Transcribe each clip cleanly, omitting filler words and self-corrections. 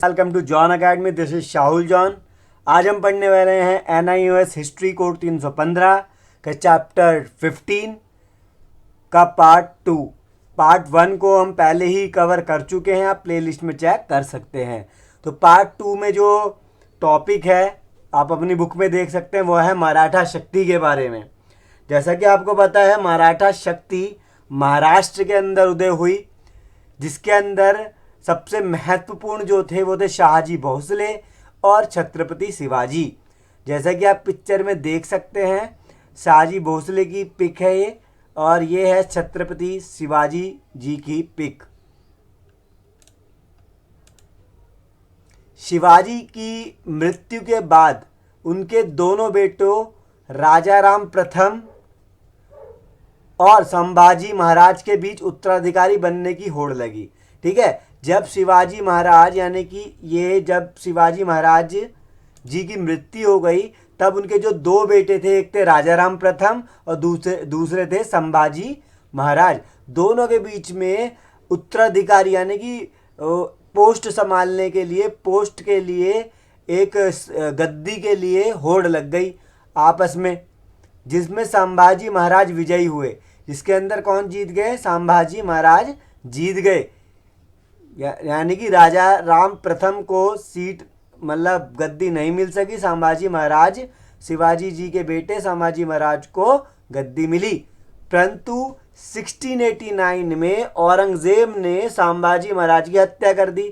Welcome to John academy. This is Shahul John. आज हम पढ़ने वाले हैं NIOS हिस्ट्री कोड 315 का चैप्टर 15 का पार्ट 2। पार्ट 1 को हम पहले ही कवर कर चुके हैं, आप प्लेलिस्ट में चेक कर सकते हैं। तो पार्ट 2 में जो टॉपिक है आप अपनी बुक में देख सकते हैं, वो है मराठा शक्ति के बारे में। जैसा कि आपको पता है, मराठा शक्ति महाराष्ट्र के अंदर उदय हुई, जिसके अंदर सबसे महत्वपूर्ण जो थे वो थे शाहजी भोसले और छत्रपति शिवाजी। जैसा कि आप पिक्चर में देख सकते हैं, शाहजी भोसले की पिक है ये, और ये है छत्रपति शिवाजी जी की पिक। शिवाजी की मृत्यु के बाद उनके दोनों बेटों राजाराम प्रथम और संभाजी महाराज के बीच उत्तराधिकारी बनने की होड़ लगी। ठीक है, जब शिवाजी महाराज यानी कि ये जब शिवाजी महाराज जी की मृत्यु हो गई, तब उनके जो दो बेटे थे, एक थे राजाराम प्रथम और दूसरे थे संभाजी महाराज। दोनों के बीच में उत्तराधिकारी यानी कि पोस्ट संभालने के लिए, पोस्ट के लिए, एक गद्दी के लिए होड़ लग गई आपस में, जिसमें संभाजी महाराज विजयी हुए। जिसके अंदर कौन जीत गए? संभाजी महाराज जीत गए। यानी कि राजा राम प्रथम को सीट मतलब गद्दी नहीं मिल सकी, संभाजी महाराज शिवाजी जी के बेटे संभाजी महाराज को गद्दी मिली। परंतु 1689 में औरंगजेब ने संभाजी महाराज की हत्या कर दी।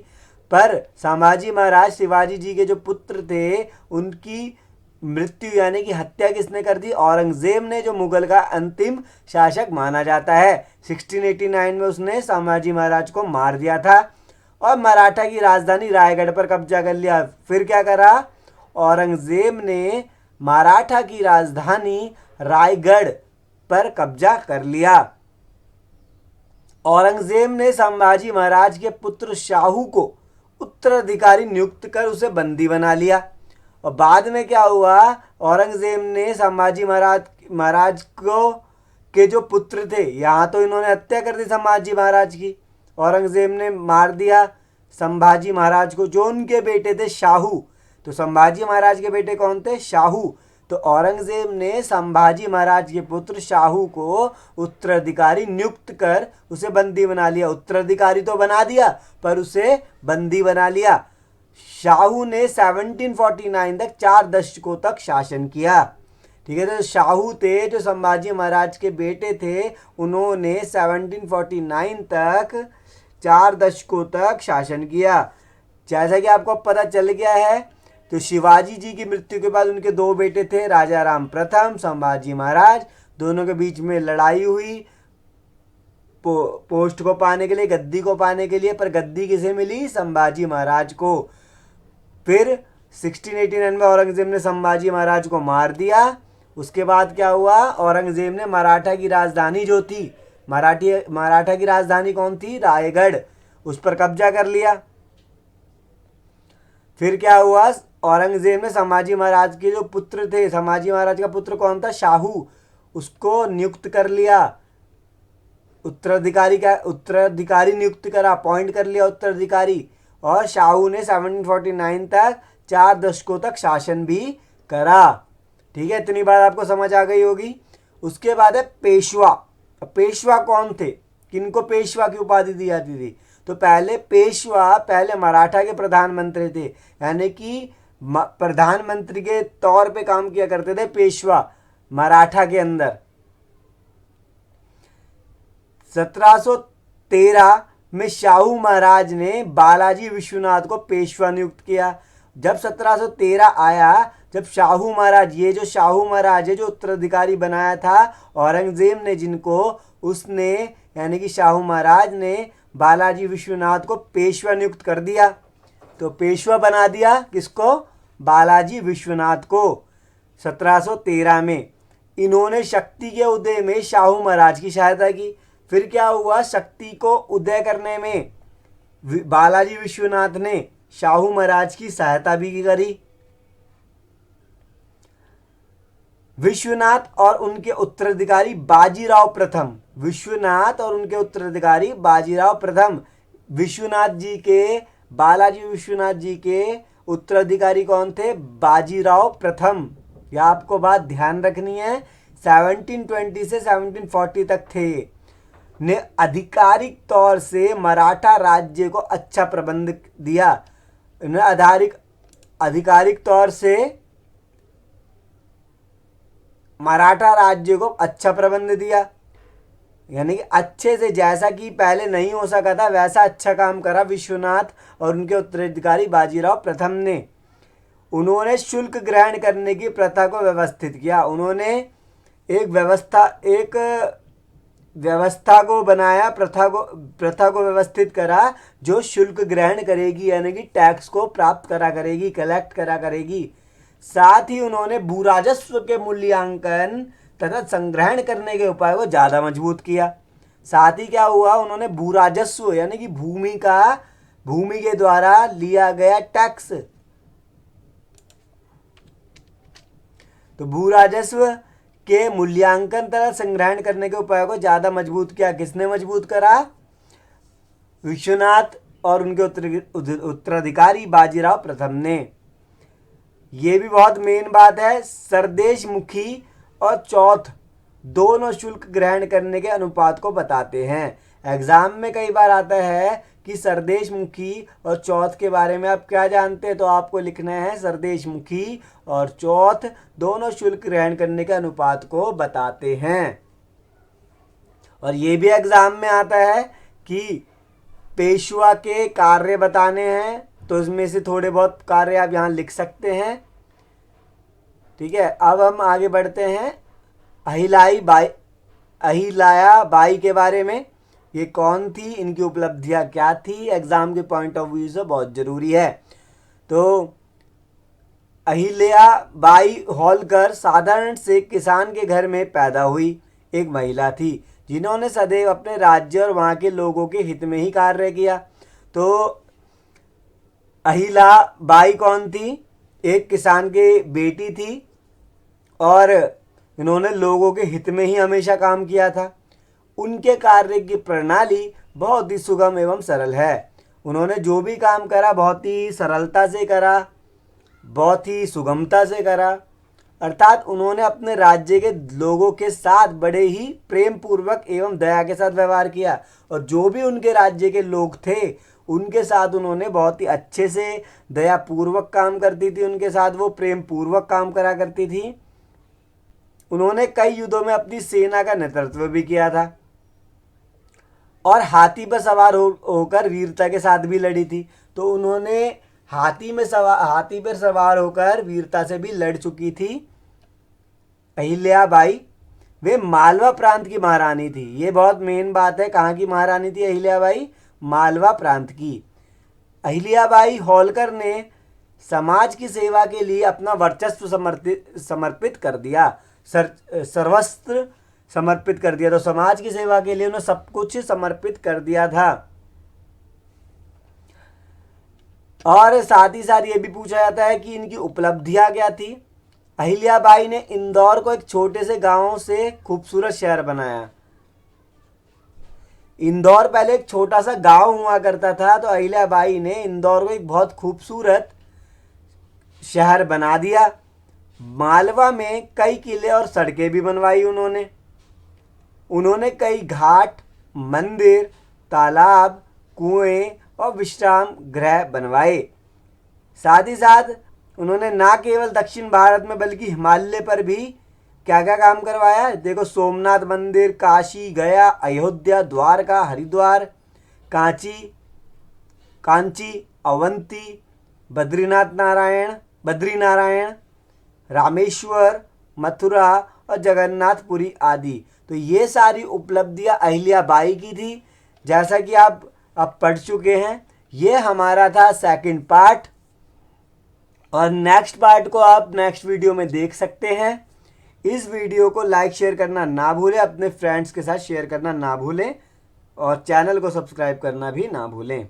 पर संभाजी महाराज शिवाजी जी के जो पुत्र थे, उनकी मृत्यु यानी कि हत्या किसने कर दी? औरंगजेब ने, जो मुगल का अंतिम शासक माना जाता है। 1689 में उसने संभाजी महाराज को मार दिया था और मराठा की राजधानी रायगढ़ पर कब्जा कर लिया। फिर क्या करा? औरंगजेब ने मराठा की राजधानी रायगढ़ पर कब्जा कर लिया। औरंगजेब ने संभाजी महाराज के पुत्र शाहू को उत्तराधिकारी नियुक्त कर उसे बंदी बना लिया। और बाद में क्या हुआ? औरंगजेब ने संभाजी महाराज को के जो पुत्र थे, यहाँ तो इन्होंने हत्या कर दी संभाजी महाराज की, औरंगजेब ने मार दिया संभाजी महाराज को। जो उनके बेटे थे शाहू, तो संभाजी महाराज के बेटे कौन थे? शाहू। तो औरंगजेब ने संभाजी महाराज के पुत्र शाहू को उत्तराधिकारी नियुक्त कर उसे बंदी बना लिया। उत्तराधिकारी तो बना दिया, पर उसे बंदी बना लिया। शाहू ने 1749 तक 4 दशकों तक शासन किया। ठीक है, तो शाहू थे जो संभाजी महाराज के बेटे थे, उन्होंने 1749 तक 4 दशकों तक शासन किया। जैसा कि आपको पता चल गया है, तो शिवाजी जी की मृत्यु के बाद उनके दो बेटे थे, राजाराम प्रथम, संभाजी महाराज। दोनों के बीच में लड़ाई हुई पोस्ट को पाने के लिए, गद्दी को पाने के लिए। पर गद्दी किसे मिली? संभाजी महाराज को। फिर 1689 में औरंगजेब ने संभाजी महाराज को मार दिया। उसके बाद क्या हुआ? औरंगजेब ने मराठा की राजधानी जो थी, मराठा की राजधानी कौन थी? रायगढ़, उस पर कब्जा कर लिया। फिर क्या हुआ? औरंगजेब ने संभाजी महाराज के जो पुत्र थे, संभाजी महाराज का पुत्र कौन था? शाहू, उसको नियुक्त कर लिया, उत्तराधिकारी नियुक्त करा, अपॉइंट कर लिया उत्तराधिकारी। और शाहू ने 1749 तक 4 दशकों तक शासन भी करा। ठीक है, इतनी बात आपको समझ आ गई होगी। उसके बाद है पेशवा। पेशवा कौन थे? किनको पेशवा की उपाधि दी जाती थी? तो पहले पेशवा पहले मराठा के प्रधानमंत्री थे, यानी कि प्रधानमंत्री के तौर पे काम किया करते थे पेशवा मराठा के अंदर। 1713 में शाहू महाराज ने बालाजी विश्वनाथ को पेशवा नियुक्त किया। जब 1713 आया, जब शाहू महाराज, ये जो शाहू महाराज है जो उत्तराधिकारी बनाया था औरंगजेब ने जिनको, उसने यानी कि शाहू महाराज ने बालाजी विश्वनाथ को पेशवा नियुक्त कर दिया। तो पेशवा बना दिया किसको? बालाजी विश्वनाथ को 1713 में। इन्होंने शक्ति के उदय में शाहू महाराज की सहायता की। फिर क्या हुआ? शक्ति को उदय करने में बालाजी विश्वनाथ ने शाहू महाराज की सहायता भी करी। विश्वनाथ और उनके उत्तराधिकारी बाजीराव प्रथम, विश्वनाथ और उनके उत्तराधिकारी बाजीराव प्रथम, विश्वनाथ जी के बालाजी विश्वनाथ जी के उत्तराधिकारी कौन थे? बाजीराव प्रथम। यह आपको बात ध्यान रखनी है। 1720 से 1740 तक थे। ने आधिकारिक तौर से मराठा राज्य को अच्छा प्रबंध दिया। आधिकारिक तौर से मराठा राज्य को अच्छा प्रबंध दिया, यानी कि अच्छे से, जैसा कि पहले नहीं हो सका था वैसा अच्छा काम करा विश्वनाथ और उनके उत्तराधिकारी बाजीराव प्रथम ने। उन्होंने शुल्क ग्रहण करने की प्रथा को व्यवस्थित किया। उन्होंने एक व्यवस्था को बनाया, प्रथा को व्यवस्थित करा जो शुल्क ग्रहण करेगी, यानी कि टैक्स को प्राप्त करा करेगी, कलेक्ट करा करेगी। साथ ही उन्होंने भूराजस्व के मूल्यांकन तथा संग्रहण करने के उपाय को ज़्यादा मजबूत किया। साथ ही क्या हुआ, उन्होंने भूराजस्व यानी कि भूमि के द्वारा लिया गया टैक्स, तो भूराजस्व के मूल्यांकन तथा संग्रहण करने के उपाय को ज़्यादा मजबूत किया। किसने मजबूत करा? विश्वनाथ और उनके उत्तराधिकारी बाजीराव प्रथम ने। ये भी बहुत मेन बात है। सरदेश मुखी और चौथ दोनों शुल्क ग्रहण करने के अनुपात को बताते हैं। एग्जाम में कई बार आता है कि सरदेश मुखी और चौथ के बारे में आप क्या जानते हैं, तो आपको लिखना है सरदेश मुखी और चौथ दोनों शुल्क ग्रहण करने के अनुपात को बताते हैं। और ये भी एग्जाम में आता है कि पेशवा के कार्य बताने हैं, तो इसमें से थोड़े बहुत कार्य आप यहाँ लिख सकते हैं। ठीक है, अब हम आगे बढ़ते हैं अहिल्या बाई के बारे में। ये कौन थी, इनकी उपलब्धियां क्या थी, एग्जाम के पॉइंट ऑफ व्यू से बहुत जरूरी है। तो अहिल्या बाई होलकर साधारण से किसान के घर में पैदा हुई एक महिला थी, जिन्होंने सदैव अपने राज्य और वहाँ के लोगों के हित में ही कार्य किया। तो अहिल्या बाई कौन थी? एक किसान की बेटी थी और इन्होंने लोगों के हित में ही हमेशा काम किया था। उनके कार्य की प्रणाली बहुत ही सुगम एवं सरल है। उन्होंने जो भी काम करा बहुत ही सरलता से करा, बहुत ही सुगमता से करा, अर्थात उन्होंने अपने राज्य के लोगों के साथ बड़े ही प्रेम पूर्वक एवं दया के साथ व्यवहार किया। और जो भी उनके राज्य के लोग थे उनके साथ उन्होंने बहुत ही अच्छे से दया पूर्वक काम करती थी, उनके साथ वो प्रेम पूर्वक काम करा करती थी। उन्होंने कई युद्धों में अपनी सेना का नेतृत्व भी किया था और हाथी पर सवार होकर वीरता के साथ भी लड़ी थी। तो उन्होंने हाथी पर सवार होकर वीरता से भी लड़ चुकी थी अहिल्या बाई। वे मालवा प्रांत की महारानी थी। ये बहुत मेन बात है, कहाँ की महारानी थी अहिल्या बाई? मालवा प्रांत की। अहिल्या बाई होलकर ने समाज की सेवा के लिए अपना वर्चस्व समर्पित कर दिया, सर्वस्त्र समर्पित कर दिया। तो समाज की सेवा के लिए उन्होंने सब कुछ समर्पित कर दिया था। और साथ ही साथ ये भी पूछा जाता है कि इनकी उपलब्धियां क्या थी। अहिल्या बाई ने इंदौर को एक छोटे से गांव से खूबसूरत शहर बनाया। इंदौर पहले एक छोटा सा गांव हुआ करता था, तो अहिल्या बाई ने इंदौर को एक बहुत खूबसूरत शहर बना दिया। मालवा में कई किले और सड़कें भी बनवाई उन्होंने कई घाट, मंदिर, तालाब, कुएं और विश्राम गृह बनवाए। साथ ही साथ उन्होंने ना केवल दक्षिण भारत में बल्कि हिमालय पर भी क्या क्या काम करवाया। देखो, सोमनाथ मंदिर, काशी, गया, अयोध्या, द्वारका, हरिद्वार, कांची, अवंती, बद्रीनारायण, रामेश्वर, मथुरा और जगन्नाथपुरी आदि। तो ये सारी उपलब्धियां अहिल्या बाई की थी, जैसा कि आप अब पढ़ चुके हैं। ये हमारा था सेकंड पार्ट, और नेक्स्ट पार्ट को आप नेक्स्ट वीडियो में देख सकते हैं। इस वीडियो को लाइक शेयर करना ना भूलें, अपने फ्रेंड्स के साथ शेयर करना ना भूलें और चैनल को सब्सक्राइब करना भी ना भूलें।